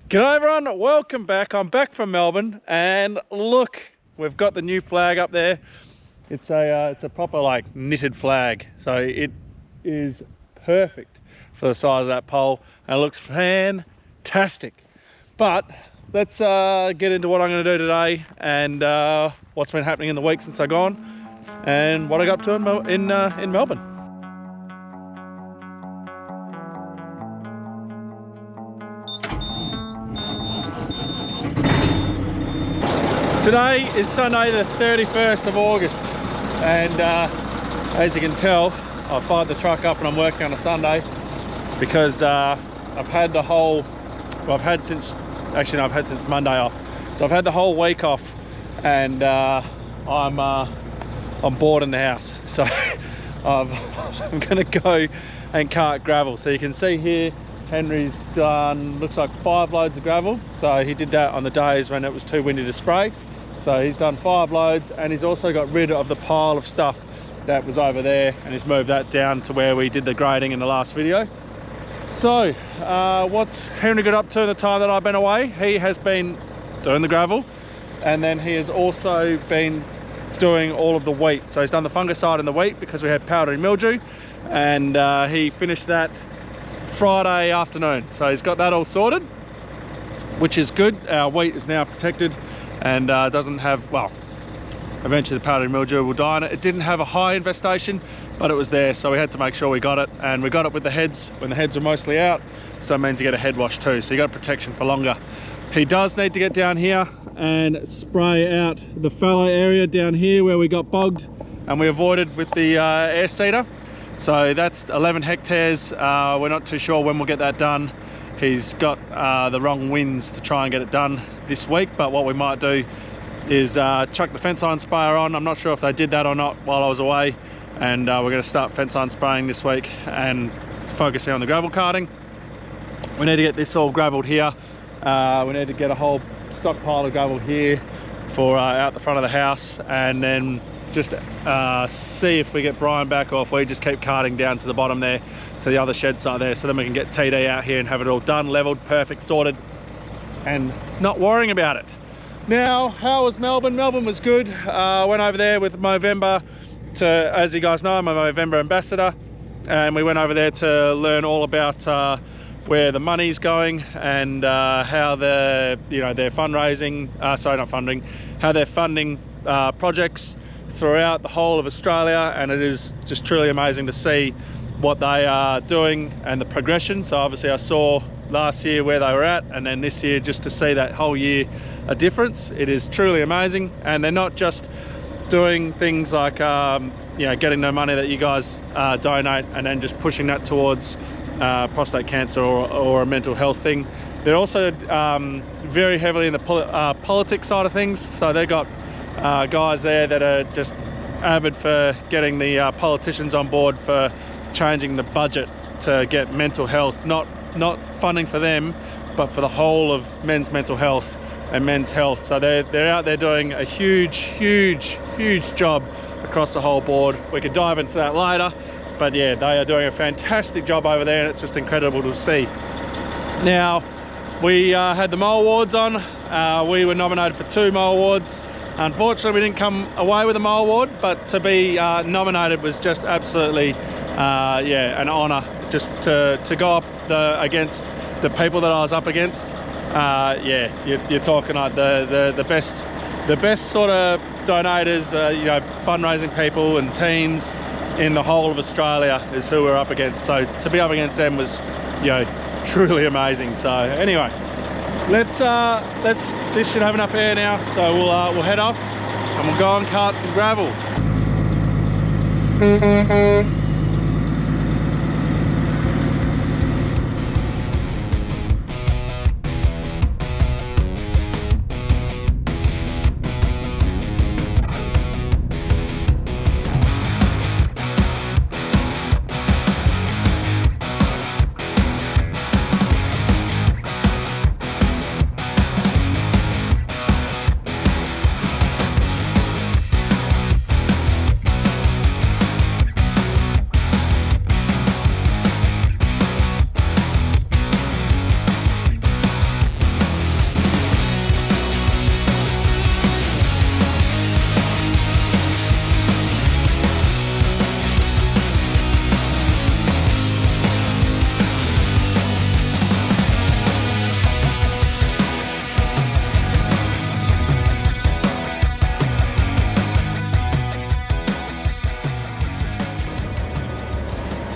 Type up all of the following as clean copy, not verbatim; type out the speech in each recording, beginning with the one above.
G'day everyone, welcome back. I'm back from Melbourne and look, we've got the new flag up there. It's a proper like knitted flag, so it is perfect for the size of that pole and it looks fantastic. But let's get into what I'm going to do today and what's been happening in the week since I've gone and what I got up to in Melbourne. Today is Sunday the 31st of August and as you can tell I fired the truck up and I'm working on a Sunday because I've had the whole, well, I've had since Monday off, so I've had the whole week off and I'm bored in the house, so I'm gonna go and cart gravel. So you can see here Henry's done, looks like 5 loads of gravel, so he did that on the days when it was too windy to spray. So he's done 5 loads and he's also got rid of the pile of stuff that was over there and he's moved that down to where we did the grading in the last video. So what's Henry got up to in the time that I've been away? He has been doing the gravel and then he has also been doing all of the wheat. So he's done the fungicide in the wheat because we had powdery mildew and he finished that Friday afternoon. So he's got that all sorted, which is good. Our wheat is now protected and doesn't have, well, eventually the powdery mildew will die on it. It didn't have a high infestation, but it was there, so we had to make sure we got it, and we got it with the heads when the heads were mostly out, so it means you get a head wash too, so you got protection for longer. He does need to get down here and spray out the fallow area down here where we got bogged and we avoided with the air seeder. So that's 11 hectares. We're not too sure when we'll get that done. He's got the wrong winds to try and get it done this week, but what we might do is chuck the fence iron sprayer on. I'm not sure if they did that or not while I was away, and we're going to start fence iron spraying this week and focusing on the gravel carting. We need to get this all gravelled here. We need to get a whole stockpile of gravel here for out the front of the house, and then just see if we get Brian back or if we just keep carting down to the bottom there to the other shed site there, so then we can get TD out here and have it all done, leveled, perfect, sorted, and not worrying about it. Now, how was Melbourne? Melbourne was good. Went over there with Movember to, as you guys know, I'm a Movember ambassador, and we went over there to learn all about where the money's going and how they're fundraising, sorry, not funding, how they're funding projects throughout the whole of Australia, and it is just truly amazing to see what they are doing and the progression. So obviously I saw last year where they were at, and then this year just to see that whole year a difference. It is truly amazing, and they're not just doing things like getting the money that you guys donate and then just pushing that towards prostate cancer or a mental health thing. They're also very heavily in the politics side of things, so they've got guys there that are just avid for getting the politicians on board for changing the budget to get mental health, not funding for them, but for the whole of men's mental health and men's health. So they're out there doing a huge job across the whole board. We could dive into that later, but yeah, they are doing a fantastic job over there, and it's just incredible to see. Now, we had the Mo Awards on. We were nominated for 2 Mo Awards. Unfortunately, we didn't come away with a Mo Award, but to be nominated was just absolutely an honour, just to go up against the people that I was up against. You're talking like the best sort of donators, fundraising people and teams in the whole of Australia is who we're up against. So to be up against them was, truly amazing. So anyway, this should have enough air now, so we'll head off and we'll go and cart some gravel.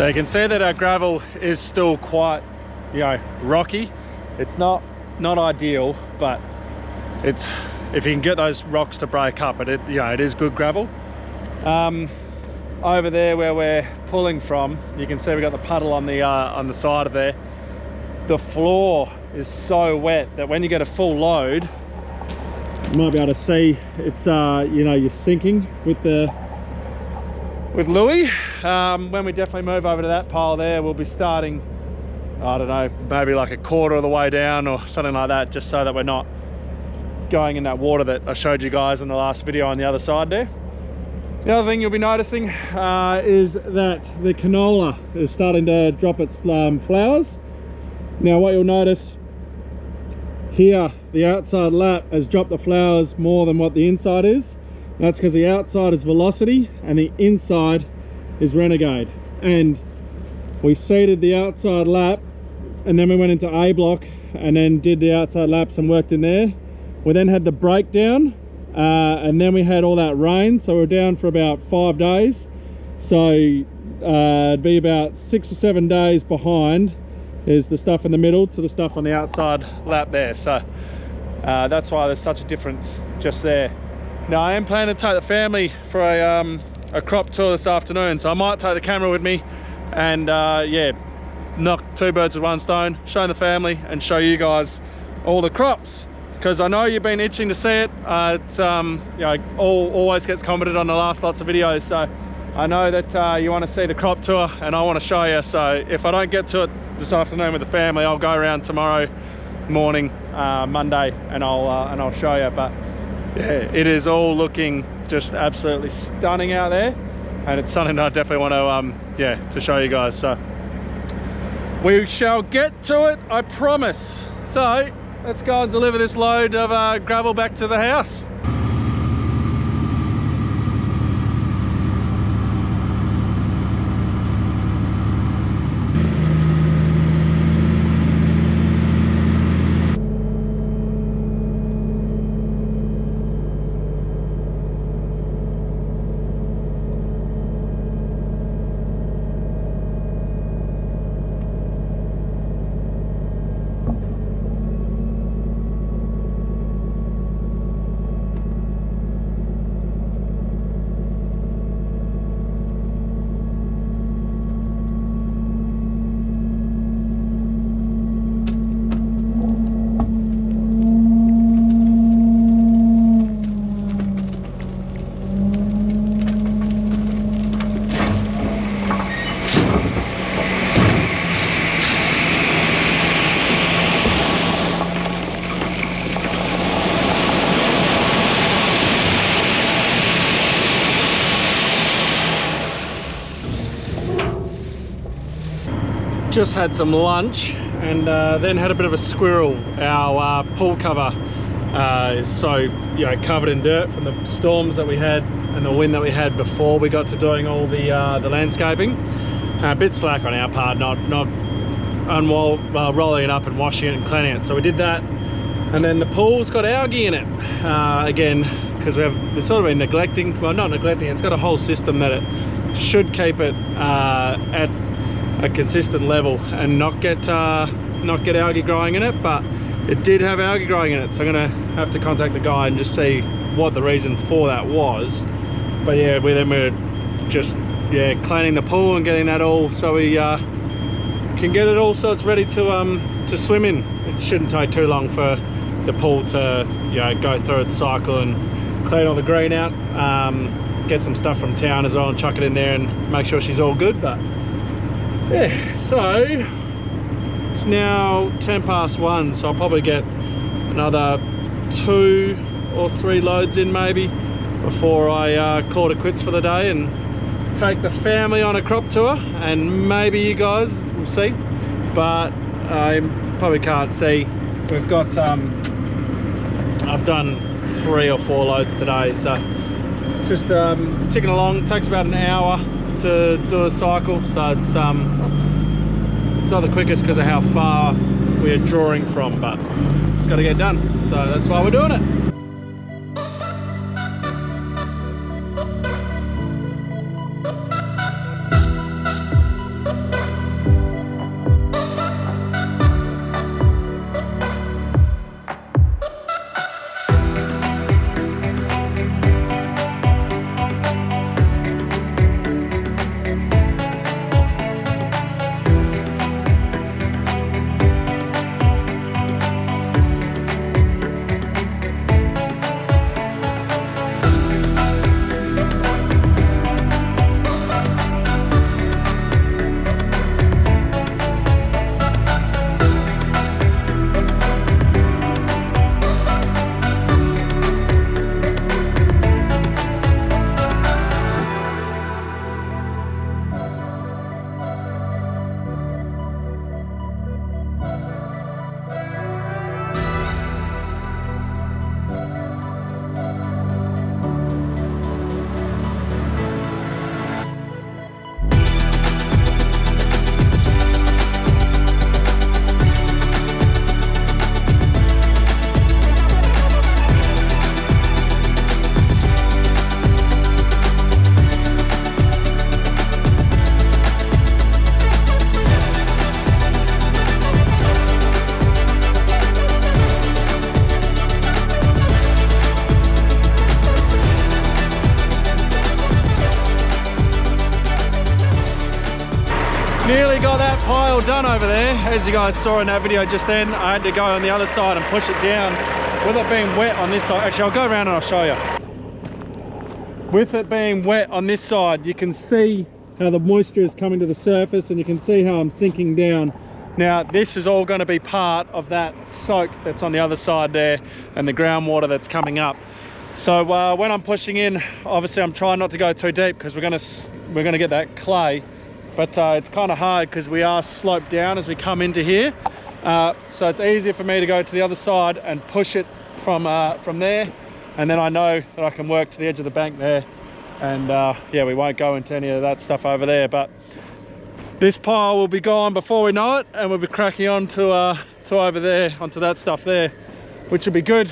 So you can see that our gravel is still quite, you know, rocky. It's not ideal, but it's, if you can get those rocks to break up, it is good gravel. Over there where we're pulling from, you can see we've got the puddle on the side of there. The floor is so wet that when you get a full load, you might be able to see it's you know, you're sinking with Louis. When we definitely move over to that pile there, we'll be starting, I don't know, maybe like a quarter of the way down or something like that, just so that we're not going in that water that I showed you guys in the last video on the other side there. The other thing you'll be noticing is that the canola is starting to drop its flowers. Now what you'll notice here, the outside lap has dropped the flowers more than what the inside is. That's because the outside is Velocity and the inside is Renegade. And we seeded the outside lap, and then we went into A block and then did the outside laps and worked in there. We then had the breakdown, and then we had all that rain, so we were down for about 5 days. So it'd be about 6 or 7 days behind is the stuff in the middle to the stuff on the outside lap there. So that's why there's such a difference just there. Now I am planning to take the family for a crop tour this afternoon, so I might take the camera with me and yeah, knock 2 birds with 1 stone, show the family and show you guys all the crops, because I know you've been itching to see it. It's you know, always gets commented on the last lots of videos, so I know that you want to see the crop tour and I want to show you. So if I don't get to it this afternoon with the family, I'll go around tomorrow morning, Monday, and I'll show you. But yeah, it is all looking just absolutely stunning out there, and it's something that I definitely want to yeah, to show you guys. So we shall get to it, I promise. So let's go and deliver this load of gravel back to the house. Just had some lunch and then had a bit of a squirrel. Our pool cover is so, you know, covered in dirt from the storms that we had and the wind that we had before we got to doing all the landscaping. A bit slack on our part, not rolling it up and washing it and cleaning it. So we did that, and then the pool's got algae in it again, because we've sort of been neglecting. Well, not neglecting. It's got a whole system that it should keep it at a consistent level and not get algae growing in it, but it did have algae growing in it. So I'm gonna have to contact the guy and just see what the reason for that was. But yeah, we're just cleaning the pool and getting that all so we can get it all so it's ready to swim in. It shouldn't take too long for the pool to, you know, go through its cycle and clean all the green out, get some stuff from town as well and chuck it in there and make sure she's all good. But yeah, so it's now 1:10, so I'll probably get another 2 or 3 loads in maybe before I call it quits for the day and take the family on a crop tour, and maybe you guys will see, but I probably can't see. We've got I've done 3 or 4 loads today, so it's just ticking along. It takes about an hour to do a cycle, so it's not the quickest because of how far we're drawing from, but it's got to get done, so that's why we're doing it. pile done over there. As you guys saw in that video just then, I had to go on the other side and push it down. With it being wet on this side, actually I'll go around and I'll show you. With it being wet on this side, you can see how the moisture is coming to the surface, and you can see how I'm sinking down. Now this is all going to be part of that soak that's on the other side there, and the groundwater that's coming up. So when I'm pushing in, obviously I'm trying not to go too deep because we're gonna get that clay, but it's kind of hard because we are sloped down as we come into here. So it's easier for me to go to the other side and push it from there, and then I know that I can work to the edge of the bank there, and yeah, we won't go into any of that stuff over there. But this pile will be gone before we know it, and we'll be cracking on to over there, onto that stuff there, which will be good.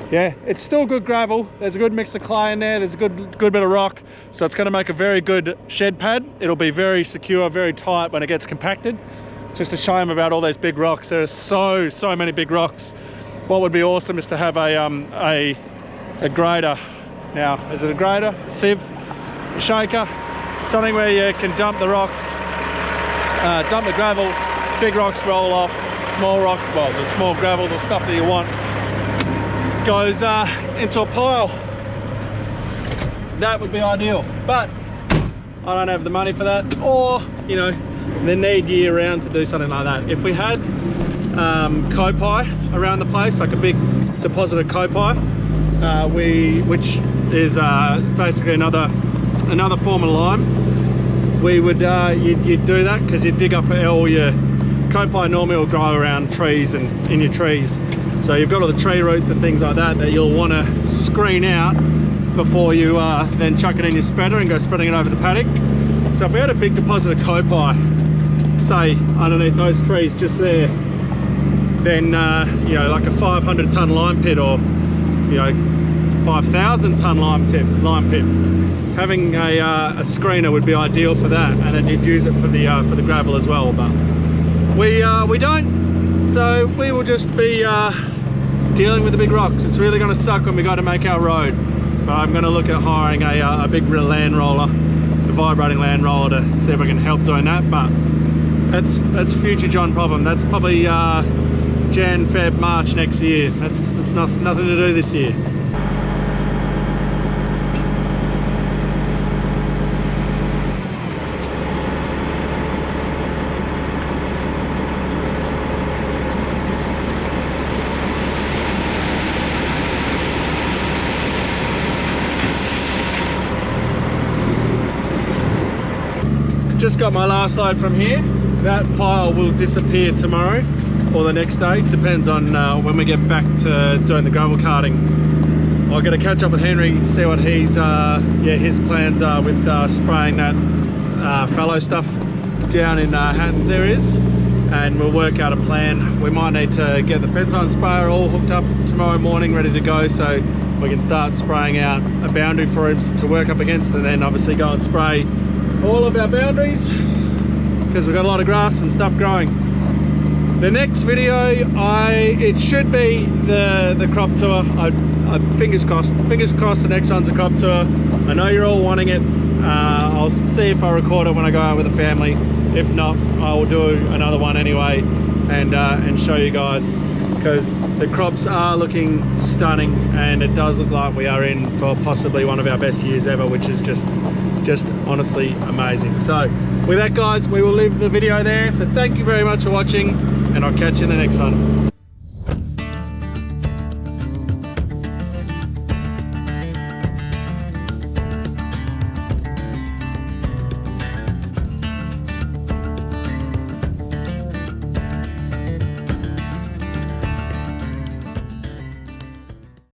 Yeah, it's still good gravel. There's a good mix of clay in there. There's a good bit of rock. So it's going to make a very good shed pad. It'll be very secure, very tight when it gets compacted. Just a shame about all those big rocks. There are so many big rocks. What would be awesome is to have a grader. Now, is it a grader, a sieve, a shaker? Something where you can dump the rocks, dump the gravel, big rocks roll off, small rock, well, the small gravel, the stuff that you want, goes into a pile. That would be ideal, but I don't have the money for that, or you know, the need year round to do something like that. If we had copi around the place, like a big deposit of copi, which is basically another form of lime, we would you'd do that because you'd dig up all your copi. Normally will grow around trees and in your trees. So you've got all the tree roots and things like that that you'll want to screen out before you then chuck it in your spreader and go spreading it over the paddock. So if we had a big deposit of copi, say underneath those trees just there, then you know, like a 500 ton lime pit, or you know, 5,000 ton lime pit, having a screener would be ideal for that, and then you'd use it for the gravel as well. But we don't, so we will just be dealing with the big rocks. It's really going to suck when we go to make our road, but I'm going to look at hiring a big land roller, a vibrating land roller, to see if I can help doing that. But that's future John problem. That's probably Jan, Feb, March next year. That's nothing to do this year. Just got my last load from here. That pile will disappear tomorrow or the next day, depends on when we get back to doing the gravel carting. I've got to catch up with Henry, see what his plans are with spraying that fallow stuff down in Hatton's areas, and we'll work out a plan. We might need to get the fence line sprayer all hooked up tomorrow morning, ready to go, so we can start spraying out a boundary for him to work up against, and then obviously go and spray all of our boundaries because we've got a lot of grass and stuff growing. The next video, it should be the crop tour. Fingers crossed the next one's a crop tour. I know you're all wanting it. I'll see if I record it when I go out with the family. If not, I will do another one anyway and show you guys, because the crops are looking stunning, and it does look like we are in for possibly one of our best years ever, which is just honestly amazing. So with that, guys, we will leave the video there. So thank you very much for watching, and I'll catch you in the next one.